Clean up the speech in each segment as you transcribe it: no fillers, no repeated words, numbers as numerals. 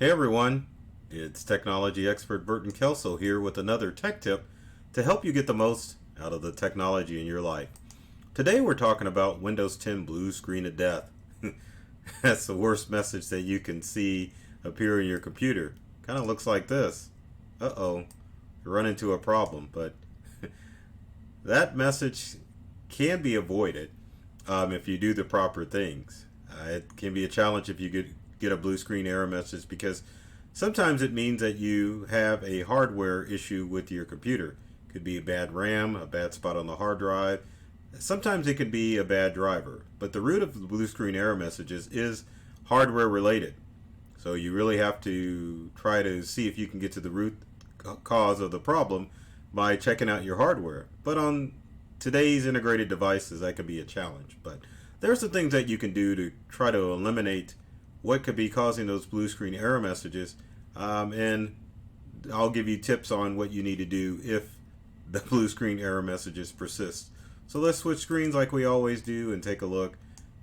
Hey everyone, it's technology expert Burton Kelso here with another tech tip to help you get the most out of the technology in your life. Today we're talking about Windows 10 blue screen of death. That's the worst message that you can see appear in your computer. Kind of looks like this. Uh-oh, you run into a problem, but that message can be avoided if you do the proper things. It can be a challenge if you get a blue screen error message because sometimes it means that you have a hardware issue with your computer. Could be a bad RAM, a bad spot on the hard drive. Sometimes it could be a bad driver. But the root of the blue screen error messages is hardware related. So you really have to try to see if you can get to the root cause of the problem by checking out your hardware. But on today's integrated devices, that can be a challenge. But there's some things that you can do to try to eliminate what could be causing those blue screen error messages, and I'll give you tips on what you need to do if the blue screen error messages persist. So let's switch screens like we always do and take a look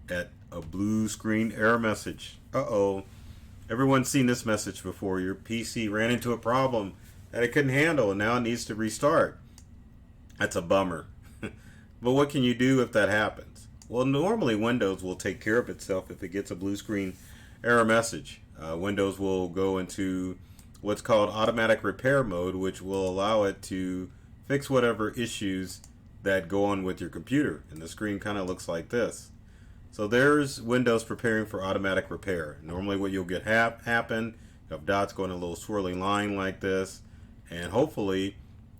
at a blue screen error message. Uh-oh, everyone's seen this message before. Your PC ran into a problem that it couldn't handle and now it needs to restart. That's a bummer. But what can you do if that happens? Well, normally Windows will take care of itself if it gets a blue screen error message. Windows will go into what's called automatic repair mode, which will allow it to fix whatever issues that go on with your computer. And the screen kind of looks like this. So there's Windows preparing for automatic repair. Normally what you'll get happen, you have dots going a little swirling line like this, and hopefully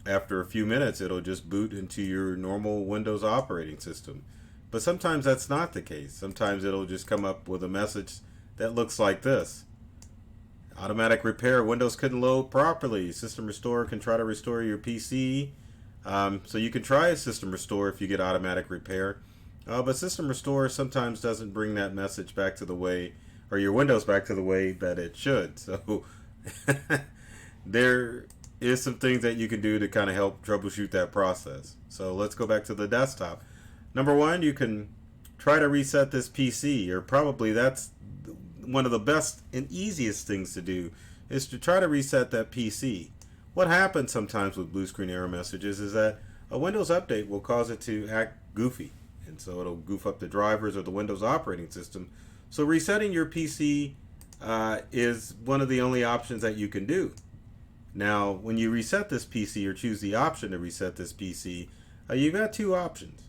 after a few minutes it'll just boot into your normal Windows operating system. But sometimes that's not the case. Sometimes it'll just come up with a message that looks like this. Automatic repair, Windows couldn't load properly. System Restore can try to restore your PC. So you can try a System Restore if you get automatic repair. But System Restore sometimes doesn't bring that message back to the way, or your Windows back to the way that it should. So there is some things that you can do to kind of help troubleshoot that process. So let's go back to the desktop. Number one, you can try to reset this PC, or probably that's one of the best and easiest things to do, is to try to reset that PC. What happens sometimes with blue screen error messages is that a Windows update will cause it to act goofy, and so it'll goof up the drivers or the Windows operating system. So resetting your PC is one of the only options that you can do. Now when you reset this PC or choose the option to reset this PC, you've got two options.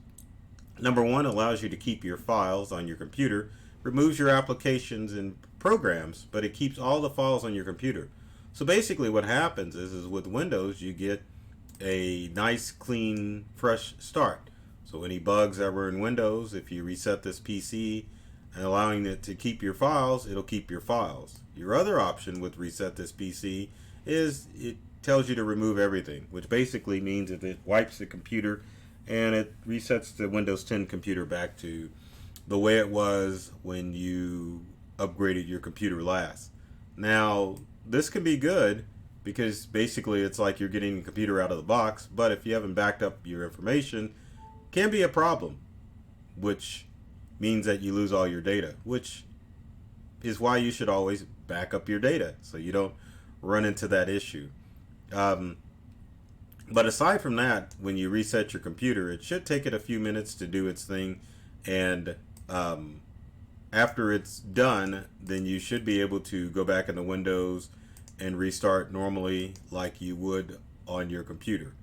Number one allows you to keep your files on your computer, removes your applications and programs, but it keeps all the files on your computer. So basically what happens is with Windows you get a nice clean fresh start. So any bugs that were in Windows, if you reset this PC and allowing it to keep your files, it'll keep your files. Your other option with reset this PC is it tells you to remove everything, which basically means that it wipes the computer and it resets the Windows 10 computer back to the way it was when you upgraded your computer last. Now, this can be good because basically it's like you're getting the computer out of the box, but if you haven't backed up your information, it can be a problem, which means that you lose all your data, which is why you should always back up your data so you don't run into that issue. But aside from that, when you reset your computer, it should take it a few minutes to do its thing, and after it's done, then you should be able to go back into Windows and restart normally like you would on your computer.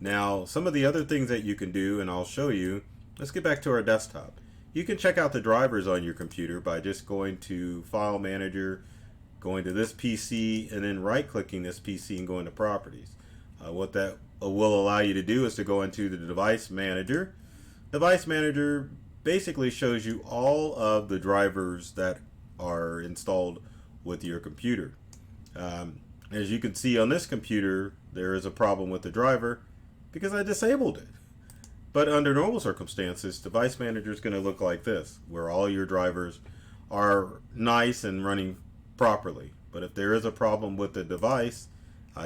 Now, some of the other things that you can do, and I'll show you, let's get back to our desktop. You can check out the drivers on your computer by just going to File Manager, going to this PC, and then right-clicking this PC and going to Properties. What that will allow you to do is to go into the Device Manager. Device Manager basically shows you all of the drivers that are installed with your computer. As you can see on this computer, there is a problem with the driver because I disabled it. But under normal circumstances, Device Manager is going to look like this, where all your drivers are nice and running properly. But if there is a problem with the device,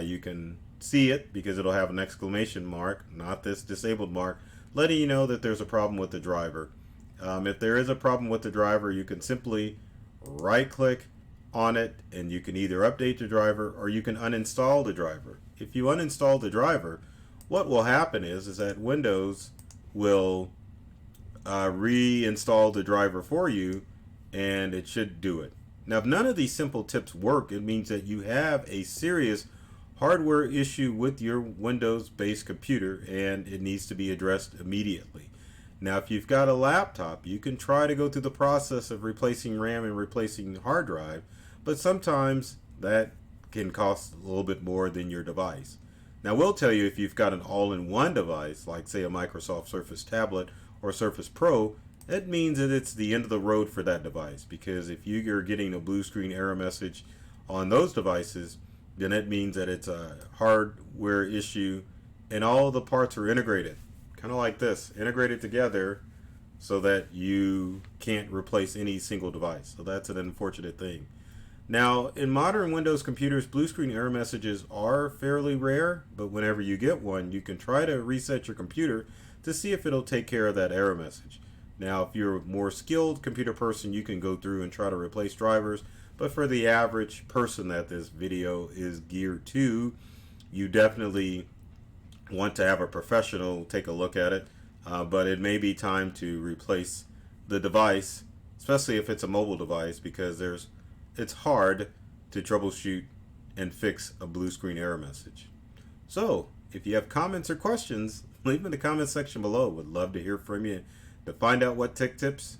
you can see it because it'll have an exclamation mark, not this disabled mark, letting you know that there's a problem with the driver. If there is a problem with the driver, you can simply right click on it, and you can either update the driver or you can uninstall the driver. If you uninstall the driver, what will happen is that Windows will reinstall the driver for you, and it should do it. Now, if none of these simple tips work, it means that you have a serious hardware issue with your Windows-based computer, and it needs to be addressed immediately. Now, if you've got a laptop, you can try to go through the process of replacing RAM and replacing the hard drive, but sometimes that can cost a little bit more than your device. Now, we'll tell you if you've got an all-in-one device, like say a Microsoft Surface tablet or Surface Pro, that means that it's the end of the road for that device, because if you're getting a blue screen error message on those devices, then it means that it's a hardware issue and all the parts are integrated, kind of like this, integrated together so that you can't replace any single device. So that's an unfortunate thing. Now, in modern Windows computers, blue screen error messages are fairly rare, but whenever you get one, you can try to reset your computer to see if it'll take care of that error message. Now, if you're a more skilled computer person, you can go through and try to replace drivers, but for the average person that this video is geared to, you definitely want to have a professional take a look at it, but it may be time to replace the device, especially if it's a mobile device, because it's hard to troubleshoot and fix a blue screen error message. So, if you have comments or questions, leave them in the comment section below. Would love to hear from you to find out what tech tips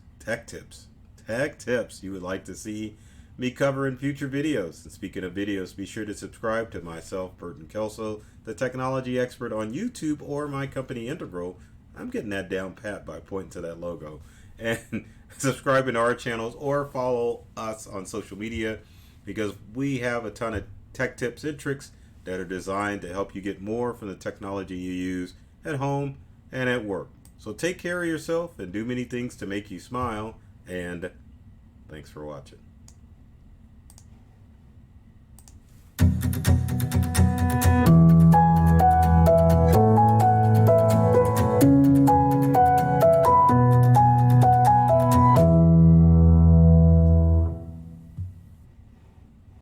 you would like to see me cover in future videos. And speaking of videos, be sure to subscribe to myself, Burton Kelso, the technology expert, on YouTube, or my company Integral. I'm getting that down pat by pointing to that logo. And subscribing to our channels or follow us on social media, because we have a ton of tech tips and tricks that are designed to help you get more from the technology you use at home and at work. So take care of yourself and do many things to make you smile, and thanks for watching.